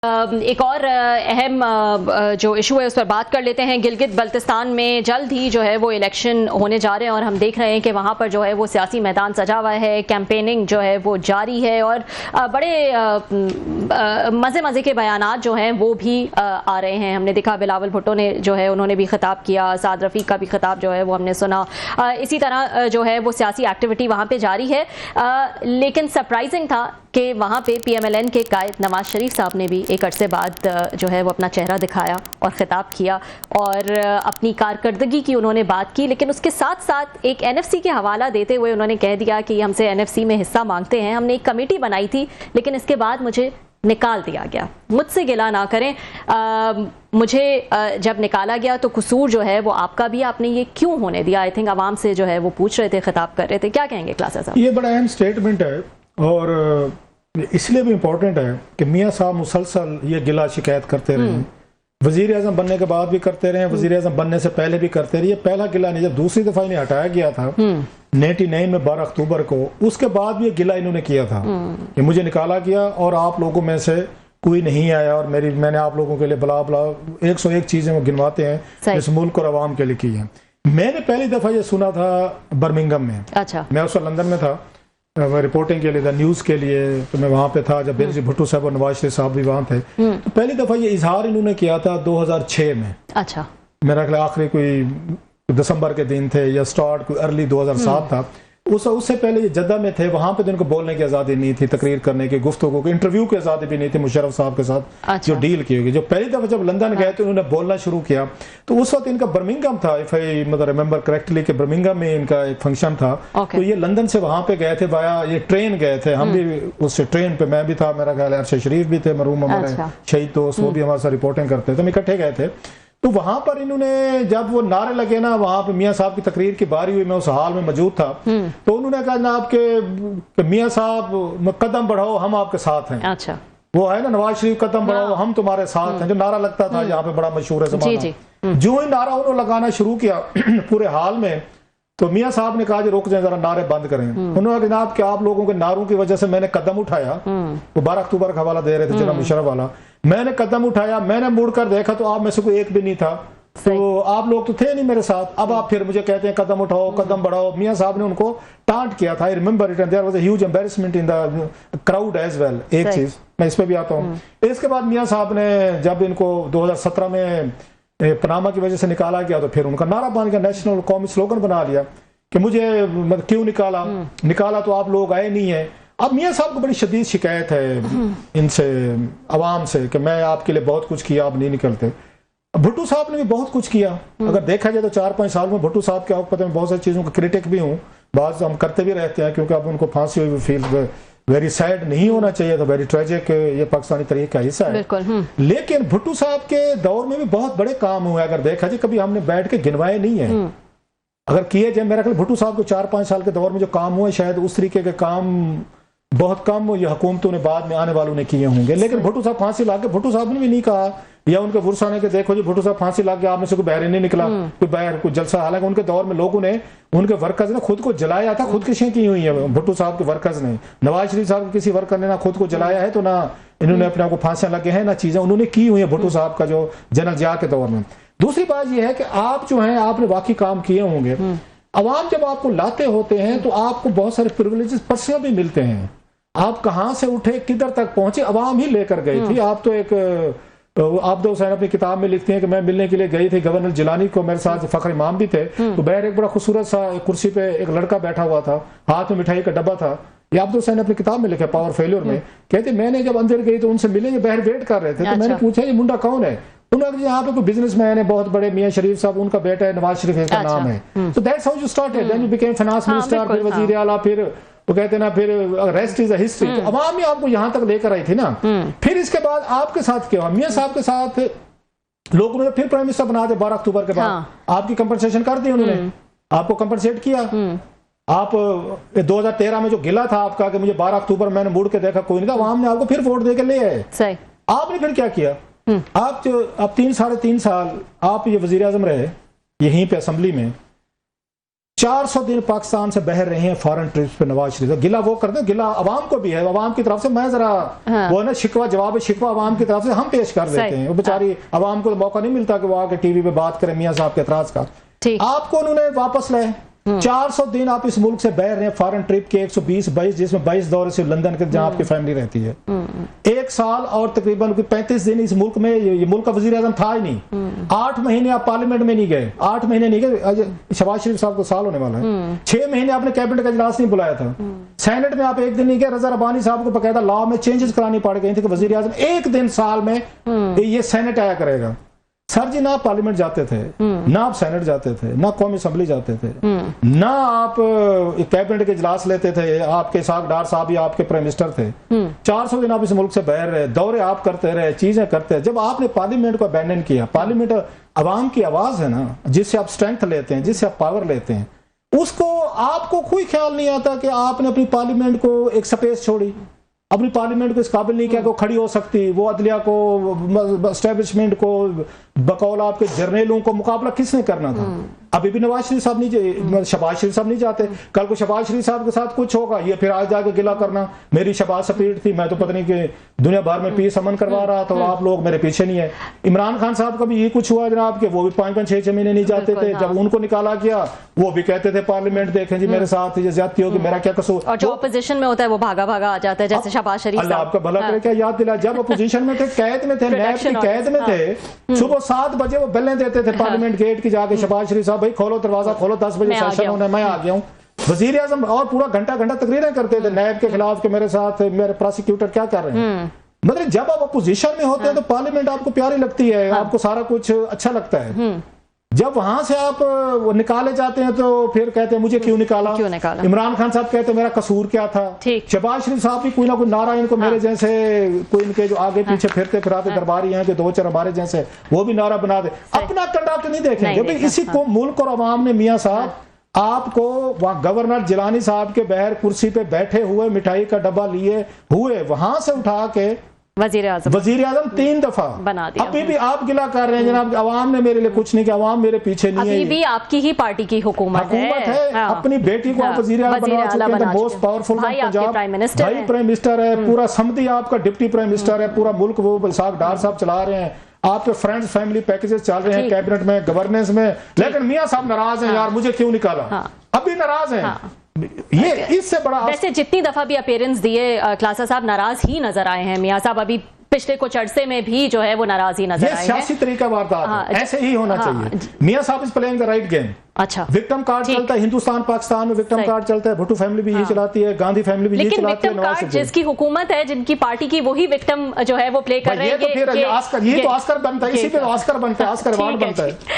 एक और अहम जो इशू है उस पर बात कर लेते हैं। गिलगित बल्तिस्तान में जल्द ही जो है वो इलेक्शन होने जा रहे हैं और हम देख रहे हैं कि वहाँ पर जो है वो सियासी मैदान सजा हुआ है, कैंपेनिंग जो है वो जारी है और बड़े मज़े के बयानात जो हैं वो भी आ रहे हैं। हमने देखा बिलावल भुट्टो ने जो है उन्होंने भी खिताब किया, साद रफ़ीक का भी खिताब जो है वो हमने सुना। इसी तरह जो है वो सियासी एक्टिविटी वहाँ पर जारी है। लेकिन सरप्राइजिंग था कि वहाँ पे PMLN के कायद नवाज शरीफ साहब ने भी एक अरसे बाद जो है वो अपना चेहरा दिखाया और ख़िताब किया और अपनी कारकर्दगी की उन्होंने बात की। लेकिन उसके साथ साथ एक NFC के हवाला देते हुए उन्होंने कह दिया कि हमसे NFC में हिस्सा मांगते हैं, हमने एक कमेटी बनाई थी लेकिन इसके बाद मुझे निकाल दिया गया। मुझसे गिला ना करें, मुझे जब निकाला गया तो कसूर जो है वो आपका भी, आपने ये क्यों होने दिया? आई थिंक आवाम से जो है वो पूछ रहे थे, खिताब कर रहे थे। क्या कहेंगे क्लासा साहब? ये बड़ा अहम स्टेटमेंट है और इसलिए भी इम्पोर्टेंट है कि मियाँ साहब मुसलसल ये गिला शिकायत करते रहे। वजीर आजम बनने के बाद भी करते रहे, वजीर आजम बनने से पहले भी करते रहे। ये पहला गिला नहीं, जब दूसरी दफा इन्हें हटाया गया था 99 में 12 अक्टूबर को, उसके बाद भी ये गिला इन्होंने किया था कि मुझे निकाला गया और आप लोगों में से कोई नहीं आया और मैंने आप लोगों के लिए बला बला 101 चीजें वो गिनवाते हैं इस मुल्क और आवाम के लिए की है। मैंने पहली दफा ये सुना था बर्मिंघम में। अच्छा। मैं उस वक्त लंदन में था, मैं रिपोर्टिंग के लिए था, न्यूज के लिए, तो मैं वहां पे था जब बेनजीर भुट्टो साहब और नवाज शरीफ साहब भी वहां थे। तो पहली दफा ये इजहार इन्होंने किया था 2006 में। अच्छा। मेरा ख्याल आखिरी कोई दिसंबर के दिन थे या स्टार्ट कोई अर्ली 2007 था। उससे पहले ये जद्दा में थे, वहां पे तो इनको बोलने की आजादी नहीं थी, तकरीर करने की, गुफ्तगू की, इंटरव्यू की आजादी भी नहीं थी मुशर्रफ साहब के साथ। अच्छा। जो डील की होगी, जो पहली दफा जब लंदन गए तो उन्होंने बोलना शुरू किया तो उस वक्त इनका बर्मिंघम था, इफ आई मतलब रिमेंबर करेक्टली कि बर्मिंघम में इनका एक फंक्शन था। तो ये लंदन से वहां पे गए थे, वाया ये ट्रेन गए थे, हम भी उस ट्रेन पे, मैं भी था, मेरा ख्याल अरशद शरीफ भी थे, मरहूम हमारे शहीद दोस्त, वो भी हमारे साथ रिपोर्टिंग करते थे, हम इकट्ठे गए थे। तो वहां पर इन्होंने जब वो नारे लगे ना, वहां पे मियाँ साहब की तकरीर की बारी हुई, मैं उस हाल में मौजूद था, तो उन्होंने कहा ना आपके मियाँ साहब कदम बढ़ाओ हम आपके साथ हैं। अच्छा। वो है ना नवाज शरीफ कदम बढ़ाओ हम तुम्हारे साथ हैं, जो नारा लगता था यहाँ पे, बड़ा मशहूर है ज़माना। जो ही नारा उन्होंने लगाना शुरू किया पूरे हाल में, तो मियाँ साहब ने कहा रुक जाए जरा, नारे बंद करें। उन्होंने कहा जनाब कि आप लोगों के नारों की वजह से मैंने कदम उठाया। वो 12 अक्टूबर का हवाला दे रहे थे जनाब मुशर्रफ वाला। मैंने कदम उठाया, मैंने मुड़कर देखा तो आप में से कोई एक भी नहीं था, तो आप लोग तो थे नहीं मेरे साथ, अब आप फिर मुझे कहते हैं कदम उठाओ कदम बढ़ाओ। मियाँ साहब ने उनको टांट किया था। I remember it and there was a huge embarrassment in the crowd as well. एक चीज मैं इस पे भी आता हूँ। इसके बाद मियाँ साहब ने जब इनको 2017 में पनामा की वजह से निकाला गया तो फिर उनका नारा बन गया, नेशनल कौमी स्लोगन बना लिया कि मुझे मतलब क्यों निकाला तो आप लोग आए नहीं है। अब मियाँ साहब को बड़ी शदीद शिकायत है इनसे, अवाम से, कि मैं आपके लिए बहुत कुछ किया, आप नहीं निकलते। भुट्टो साहब ने भी बहुत कुछ किया। अगर देखा जाए तो 4-5 साल में भुट्टो साहब के वक्त में बहुत सारी चीजों का क्रिटिक भी हूँ, बात हम करते भी रहते हैं, क्योंकि अब उनको फांसी हुई फील वेरी सैड, नहीं होना चाहिए था, वेरी ट्रेजिक, ये पाकिस्तानी तरीके का हिस्सा है। लेकिन भुट्टो साहब के दौर में भी बहुत बड़े काम हुए। अगर देखा जाए कभी हमने बैठ के गिनवाए नहीं है, अगर किए जाए, मेरा ख्याल भुट्टो साहब को 4-5 साल के दौर में जो काम हुए शायद उस तरीके के काम बहुत कम ये हुकूमतों ने बाद में आने वालों ने किए होंगे। लेकिन भुट्टो साहब फांसी लाके, भुट्टो साहब ने भी नहीं कहा या उनके वुरसा ने कि देखो जी भुट्टो साहब फांसी लाके आप में से कोई बहर नहीं निकला, कोई बहर कोई जलसा। हालांकि उनके दौर में लोगों ने, उनके वर्कर्स ने खुद को जलाया था, खुदकुशियां की हुई है भुट्टो साहब के वर्कर्स ने। नवाज शरीफ साहब के किसी वर्कर ने ना खुद को जलाया है, तो ना इन्होंने अपने आप को फांसियां लगे हैं, ना चीजें उन्होंने की हुई है भुट्टो साहब का जो जनरल जिया के दौर में। दूसरी बात यह है कि आप जो है आपने वाकई काम किए होंगे। अवाम जब आपको लाते होते हैं तो आपको बहुत सारे प्रिविलेजेस पर्सनल भी मिलते हैं। आप कहां से उठे किधर तक पहुंचे अवाम ही लेकर गई थी। आप तो एक आबदा हुसैन अपनी किताब में लिखते हैं कि मैं मिलने के लिए गई थी गवर्नर जिलानी को, मेरे साथ फखर इमाम भी थे, तो बाहर एक बड़ा खूबसूरत सा कुर्सी पे एक लड़का बैठा हुआ था, हाथ में मिठाई का डब्बा था। ये आबदा हुसैन अपनी किताब में लिखा पावर फेल्योर में, कहते मैंने जब अंदर गई तो उनसे मिले, बाहर वेट कर रहे थे। तो मैंने पूछा ये मुंडा कौन है? उन्होंने यहाँ पे कोई बिजनेसमैन है बहुत बड़े, मियाँ शरीफ साहब उनका बेटा है, नवाज शरीफ का नाम है। So that's how you started, then you became finance minister, फिर वजीर आला, फिर वो कहते ना फिर रेस्ट इज अ हिस्ट्री। तो अवाम ही आपको यहाँ तक लेकर आई थी ना। फिर इसके बाद आपके साथ क्या हुआ? मियाँ साहब के साथ लोगों ने फिर प्राइम मिनिस्टर बना दिया 12 अक्टूबर के बाद। आपकी कंपनसेशन कर दी उन्होंने, आपको कंपनसेट किया। आप 2013 में जो गिला था आपका कि मुझे 12 अक्टूबर मैंने मुड़ के देखा कोई नहीं था, अवाम ने आपको फिर वोट देकर ले आए। आपने फिर क्या किया? आप 3 साढ़े 3 साल आप ये वजीर आजम रहे, यहीं पे असेंबली में 400 दिन पाकिस्तान से बहर रहे हैं फॉरेन ट्रिप्स पे नवाज शरीफ। गिला वो करते हैं, गिला अवाम को भी है, अवाम की तरफ से मैं जरा वो ना शिकवा जवाब शिकवा अवाम की तरफ से हम पेश कर देते हैं। वो बेचारी अवाम को मौका नहीं मिलता कि वो आके टीवी पे बात करें मियां साहब के एतराज का। आपको उन्होंने वापस लाए, 400 दिन आप इस मुल्क से बहर रहे हैं फॉरेन ट्रिप के 120-22 जिसमें 22 दौरे से लंदन के जहां आपकी फैमिली रहती है, 1 साल और तकरीबन 35 दिन इस मुल्क में ये मुल्क का वजीर आजम था ही नहीं। 8 महीने आप पार्लियामेंट में नहीं गए, 8 महीने नहीं गए। शहबाज शरीफ साहब को साल होने वाला है, 6 महीने आपने कैबिनेट का इजलास नहीं बुलाया था, सेनेट में आप 1 दिन नहीं गए। रजा रब्बानी साहब को बकायदा लॉ में चेंजेस करानी पड़ गई थी कि वजीर आजम 1 दिन साल में ये सेनेट आया करेगा। सर जी ना आप पार्लियामेंट जाते थे, ना आप सेनेट जाते थे, ना कौमी असेंबली जाते थे, ना आप कैबिनेट के इजलास लेते थे। आपके इसाक डार साहब या आपके प्राइम मिनिस्टर थे। 400 दिन आप इस मुल्क से बहर रहे, दौरे आप करते रहे, चीजें करते रहे। जब आपने पार्लियामेंट को अबैंडन किया, पार्लियामेंट अवाम की आवाज है ना, जिससे आप स्ट्रेंथ लेते हैं, जिससे आप पावर लेते हैं, उसको आपको कोई ख्याल नहीं आता कि आपने अपनी पार्लियामेंट को एक स्पेस छोड़ी, अपनी पार्लियामेंट को इस काबिल नहीं किया कि वो खड़ी हो सकती। वो अदलिया को, एस्टेब्लिशमेंट को, बकौल आपके जर्नलों को मुकाबला किसने करना था? अभी भी नवाज शरीफ साहब नहीं, शहबाज शरीफ साहब नहीं जाते। कल को शहबाज शरीफ साहब के साथ कुछ होगा, ये फिर आज जाके गिला करना मेरी शहबाज स्पीड थी, मैं तो पता नहीं कि दुनिया भर में पीस अमन करवा रहा था और आप लोग मेरे पीछे नहीं है। इमरान खान साहब का भी ये कुछ हुआ जनाब के, वो भी 5-5, 6-6 महीने नहीं जाते थे। जब उनको निकाला गया वो भी कहते थे पार्लियामेंट देखें जी मेरे साथ ये ज्यादती होगी, मेरा क्या कसूर। और जो अपोजिशन में होता है वो भागा भागा आ जाता है, जैसे शहबाज शरीफ। अल्लाह आपका भला करे, क्या याद दिला, जब अपोजिशन में थे, कैद में थे, नैब की कैद में थे, सुबह 7 बजे वो बेलें देते थे पार्लियामेंट गेट की जाके, शहबाज शरीफ साहब भाई खोलो दरवाजा खोलो, 10 बजे सेशन होना है, मैं आ गया हूँ। वजीर आजम और पूरा घंटा तकरीरें करते थे नैब के खिलाफ कि मेरे साथ मेरे प्रोसिक्यूटर क्या कर रहे हैं। मतलब जब आप अपोजिशन में होते हैं तो पार्लियामेंट आपको प्यारी लगती है, आपको सारा कुछ अच्छा लगता है। जब वहां से आप निकाले जाते हैं तो फिर कहते हैं मुझे क्यों निकाला। इमरान खान साहब कहते हैं मेरा कसूर क्या था। शहबाज शरीफ साहब भी कोई ना कोई नारा, इनको मेरे जैसे कोई इनके जो आगे पीछे फिरते फिराते दरबारी हैं कि 2-4 हमारे जैसे, वो भी नारा बना दे। अपना कंडक्ट नहीं देखेंगे भाई। इसी को मुल्क और अवाम ने मियां साहब आपको वहां गवर्नर जिलानी साहब के बहर कुर्सी पे बैठे हुए मिठाई का डब्बा लिए हुए वहां से उठा के वजीर आजम 3 दफा बना दिया। अभी भी आप गिला कर रहे हैं जनाब, अवाम ने मेरे लिए कुछ नहीं किया, अवाम मेरे पीछे नहीं है। अभी भी आपकी ही पार्टी की हुकूमत है। हाँ। अपनी बेटी को आप वजीर आजम बनवा चुके हैं, most powerful Punjab, prime minister है, पूरा समिति आपका डिप्टी प्राइम मिनिस्टर है, पूरा मुल्क वो इसाक डार साहब चला रहे हैं, आपके फ्रेंड्स फैमिली पैकेजेस चल रहे हैं कैबिनेट में, गवर्नेंस में, लेकिन मियां साहब नाराज हैं, यार मुझे क्यों निकाला, अभी नाराज हैं। ये इससे बड़ा वैसे जितनी दफा भी अपीयरेंस दिए क्लासा साहब नाराज ही नजर आए हैं। मियां साहब अभी पिछले कुछ अरसे में भी जो है वो नाराज ही नजर आए हैं। सियासी तरीका वारदात है, ऐसे ही होना चाहिए। मियां साहब is playing the right game. अच्छा, विक्टिम कार्ड चलता है हिंदुस्तान पाकिस्तान में, विक्टिम कार्ड चलता है, भुट्टो फैमिली भी यही चलाती है, गांधी फैमिली भी यही चलाती है। कार्ड जिसकी हुकूमत है, जिनकी पार्टी की, वही विक्टिम जो है वो प्ले कर रहे हैं। ये तो ऑस्कर बनता है, इसी पे ऑस्कर बनता है, ऑस्कर अवार्ड बनता है।